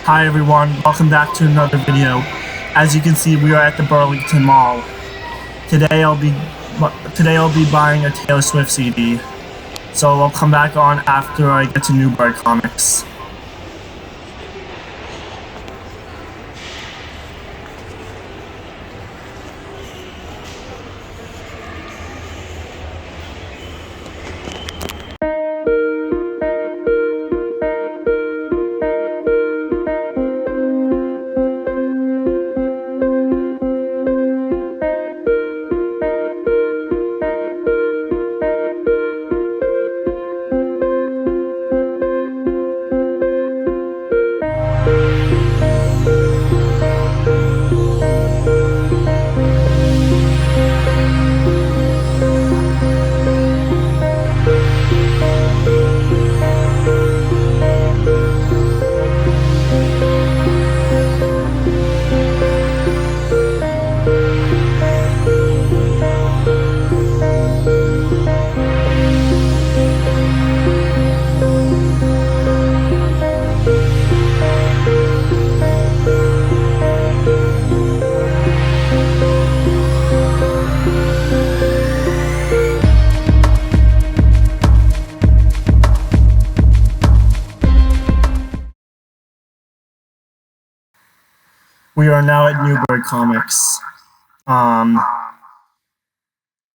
Hi everyone, welcome back to another video. As you can see, we are at the Burlington Mall. Today I'll be buying a Taylor Swift CD. So I'll come back on after I get to Newburgh Comics. We are now at Newburgh Comics.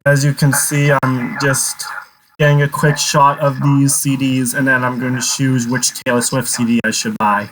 As you can see, I'm just getting a quick shot of these CDs, and then I'm going to choose which Taylor Swift CD I should buy.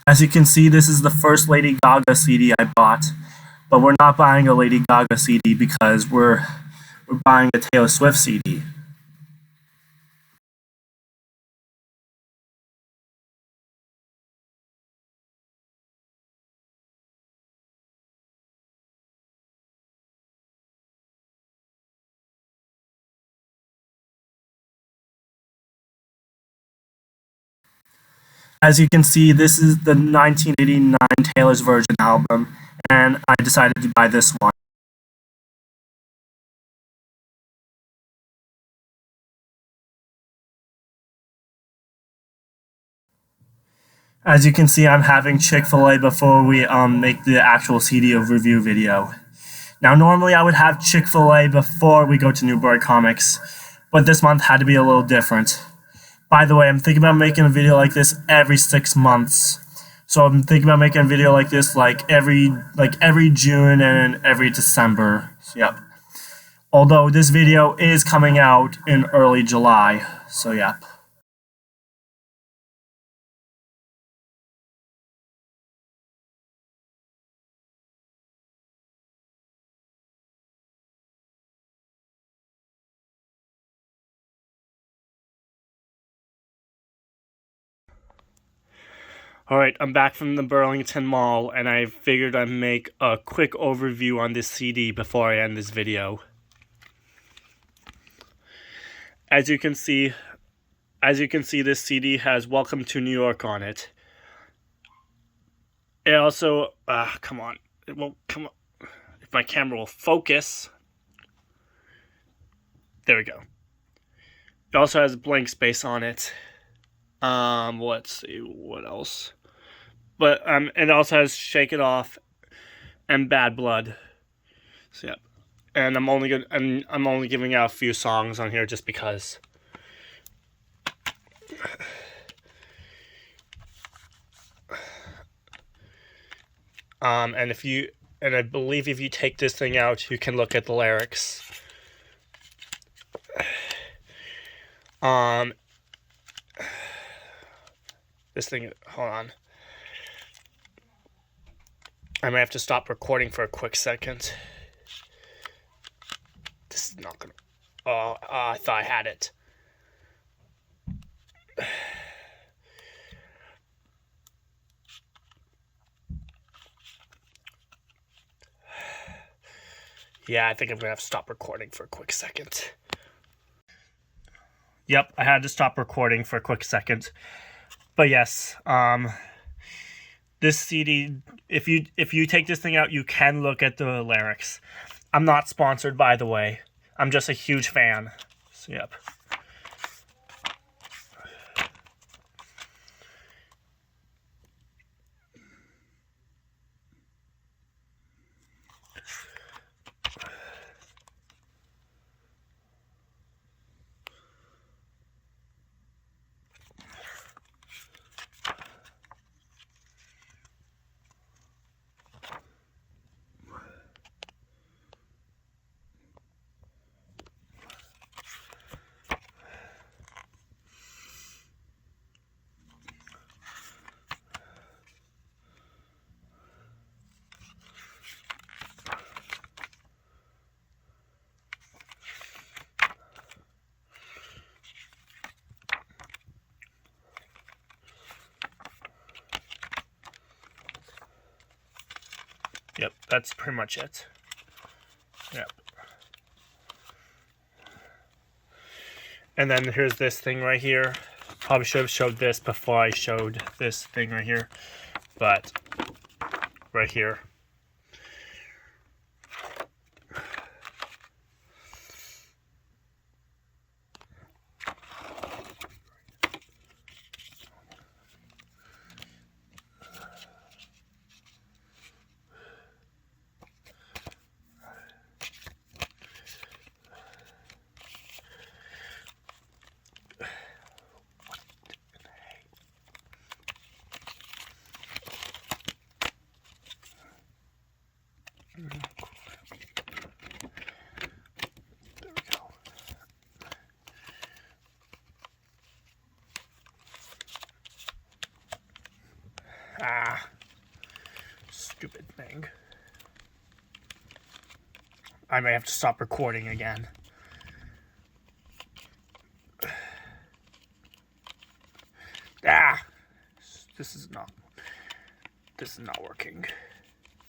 As you can see, this is the first Lady Gaga CD I bought, but we're not buying a Lady Gaga CD because we're buying a Taylor Swift CD. As you can see, this is the 1989 Taylor's Version album, and I decided to buy this one. As you can see, I'm having Chick-fil-A before we make the actual CD review video. Now, normally I would have Chick-fil-A before we go to Newburgh Comics, but this month had to be a little different. By the way, I'm thinking about making a video like this every 6 months. So I'm thinking about making a video like this every June and every December. Yep. Although this video is coming out in early July. So yep. Alright, I'm back from the Burlington Mall, and I figured I'd make a quick overview on this CD before I end this video. As you can see, this CD has Welcome to New York on it. It also, come on. It won't come on. If my camera will focus. There we go. It also has blank space on it. Let's see, what else? But it also has Shake It Off and Bad Blood. So yeah, and I'm only giving out a few songs on here just because. And I believe if you take this thing out, you can look at the lyrics. This thing, hold on. I might have to stop recording for a quick second. This is not gonna... Oh, I thought I had it. Yeah, I think I'm gonna have to stop recording for a quick second. Yep, I had to stop recording for a quick second. But yes, this CD, if you take this thing out, you can look at the lyrics. I'm not sponsored, by the way. I'm just a huge fan. So, yep. Yep, that's pretty much it. Yep. And then here's this thing right here. Probably should have showed this before I showed this thing right here. But, right here. There we go. Ah, stupid thing. I may have to stop recording again. Ah, this is not working.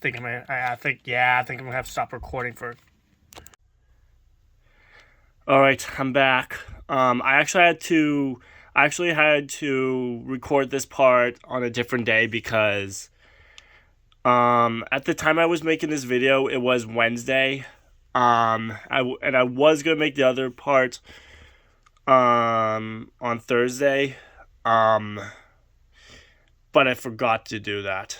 I think I'm gonna have to stop recording for. All right, I'm back. I actually had to record this part on a different day because at the time I was making this video, it was Wednesday. I was gonna make the other part on Thursday. But I forgot to do that.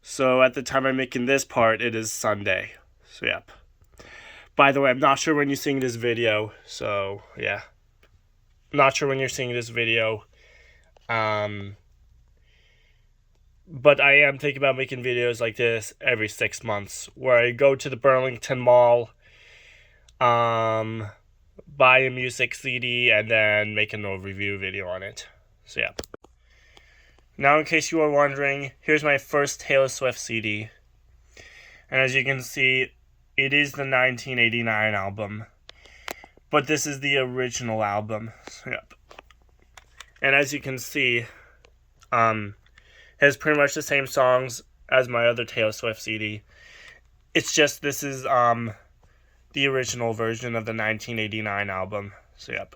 So at the time I'm making this part, it is Sunday. So yep. By the way, I'm not sure when you're seeing this video, so yeah. Not sure when you're seeing this video. But I am thinking about making videos like this every 6 months, where I go to the Burlington Mall, buy a music CD, and then make a review video on it. So yeah. Now, in case you are wondering, here's my first Taylor Swift CD. And as you can see, it is the 1989 album. But this is the original album. So, yep. And as you can see, it has pretty much the same songs as my other Taylor Swift CD. It's just this is the original version of the 1989 album. So, yep.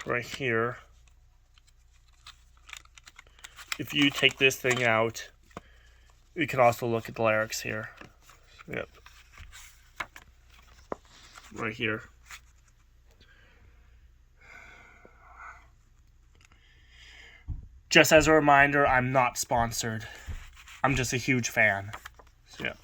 Right here, if you take this thing out, you can also look at the lyrics here. Yep. Right here. Just as a reminder, I'm not sponsored. I'm just a huge fan. So, yep.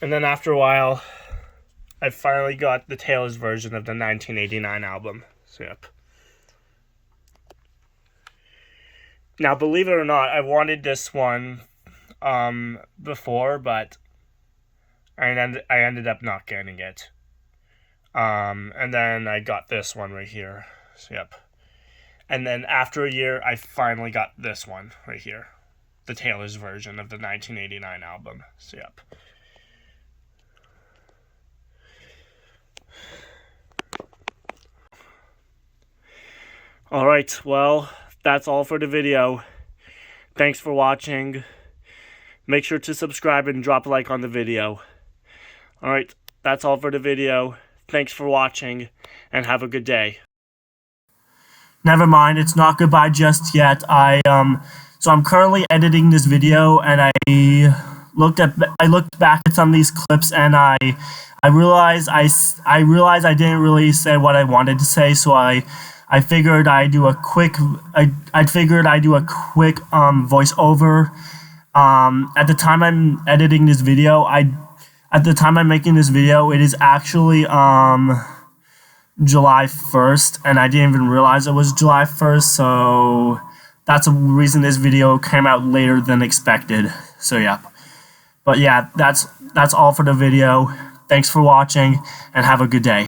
And then after a while, I finally got the Taylor's version of the 1989 album. So, yep. Now, believe it or not, I wanted this one before, but I ended up not getting it. And then I got this one right here. So, yep. And then after a year, I finally got this one right here. The Taylor's version of the 1989 album. So, yep. Alright, well, that's all for the video. Thanks for watching. Make sure to subscribe and drop a like on the video. Alright, that's all for the video. Thanks for watching, and have a good day. Never mind, it's not goodbye just yet. So I'm currently editing this video, and I looked back at some of these clips, and I realized I didn't really say what I wanted to say, so I figured I'd do a quick voiceover. At the time I'm editing this video, at the time I'm making this video, it is actually July 1st, and I didn't even realize it was July 1st, so that's the reason this video came out later than expected. So yeah. But yeah, that's all for the video. Thanks for watching, and have a good day.